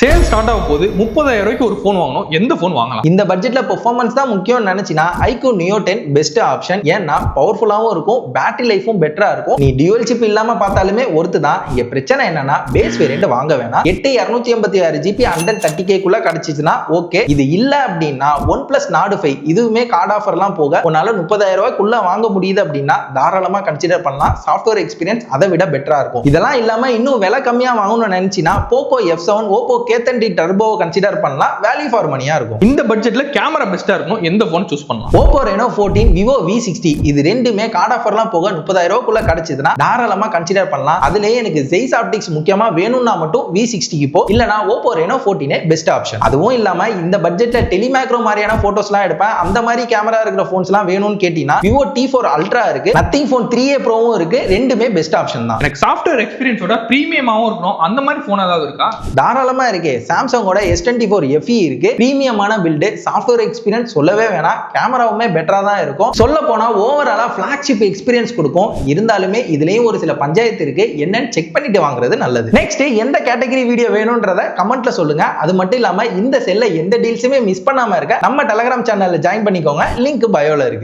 Sale start ஆக போது 30,000 ரூபாய்க்கு ஒரு போன் வாங்கணும். எந்த போன் வாங்கலாம்? இந்த பட்ஜெட்ல பெர்ஃபார்மன்ஸ் தான் முக்கியம் நினைச்சினா iQOO Neo 10 பெஸ்ட் ஆப்ஷன். ஏன்னா பவர்ஃபுல்லாவும் இருக்கும், பேட்டரி லைஃபும் பெட்டரா இருக்கும். நீ டியூவல் சிப் இல்லாம பார்த்தாலுமே ஒர்த்து தான். இங்க பிரச்சனை என்னன்னா பேஸ் வேரியன்ட் வாங்க வேணாம். 8256 GB 130K குள்ள கிடைச்சிச்சுன்னா ஓகே. இது இல்ல அப்படின்னா OnePlus Nord 5 இதுவுமே கார்டு ஆஃபர்லாம் போக உன்னால 30,000 ரூபாய்க்குள்ள வாங்க முடியுது அப்படின்னா தாராளமா கன்சிடர் பண்ணலாம். சாஃப்ட்வேர் எக்ஸ்பீரியன்ஸ் அதை விட பெட்டரா இருக்கும். இதெல்லாம் இல்லாம இன்னும் விலை கம்மியா வாங்கணும்னு நினைச்சினா Poco F7, Oppo K30 Turbo consider பண்ணலாம். வேல்யூ ஃபார் மணியா இருக்கும். இந்த பட்ஜெட்ல கேமரா பெஸ்டா இருக்கும். எந்த போன் சூஸ் பண்ணலாம்? Oppo Reno 14, Vivo V60 இது ரெண்டுமே கார்டு ஆஃபர்லாம் போக 30,000 ரூபாய்க்குள்ள கிடைச்சதுன்னா தாராளமா கன்சிடர் பண்ணலாம். அதுலயே எனக்கு Zeiss Optics முக்கியமா வேணும்னா மட்டும் V60 போ, இல்லனா Oppo Reno 14 பெஸ்ட் ஆப்ஷன். அதுவும் இல்லாம இந்த பட்ஜெட்ல டெலிமேக்ரோ மாதிரியான போட்டோஸ்லாம் எடுப்பேன், அந்த மாதிரி கேமரா இருக்கிற போன்ஸ்லாம் வேணும்னு கேட்டினா Vivo T4 Ultra இருக்கு, Nothing Phone 3a Proவும் இருக்கு. ரெண்டுமே பெஸ்ட் ஆப்ஷன் தான். எனக்கு சாஃப்ட்வேர் எக்ஸ்பீரியன்ஸோட பிரீமியமாவும் இருக்கணும். அந்த மாதிரி போன் ஏதாவது இருக்கா? தாராளமா இருக்கு. சாம்சங்கோட S24 FE இருக்கு. பிரீமியமான பில்டு, சாஃப்ட்வேர் எக்ஸ்பீரியன்ஸ் சொல்லவே வேணாம். கேமராவுமே பெட்டரா தான் இருக்கும். சொல்ல போனா ஓவராலா ஃபிளாக்ஷிப் எக்ஸ்பீரியன்ஸ் கொடுக்கும். இருந்தாலுமே இதுலயும் ஒரு சில பஞ்சாயத்து இருக்கு, என்னன்னு செக் பண்ணிட்டு வாங்குறது நல்லது. நெக்ஸ்ட் எந்த கேட்டகரி வீடியோ வேணும்ன்றத கமெண்ட்ல சொல்லுங்க. அது மட்டும் இல்லாம இந்த செல்ல எந்த டீல்ஸுமே மிஸ் பண்ணாம இருக்க நம்ம டெலிகிராம் சேனல்ல ஜாயின் பண்ணிக்கோங்க. லிங்க் பயோல இருக்கு.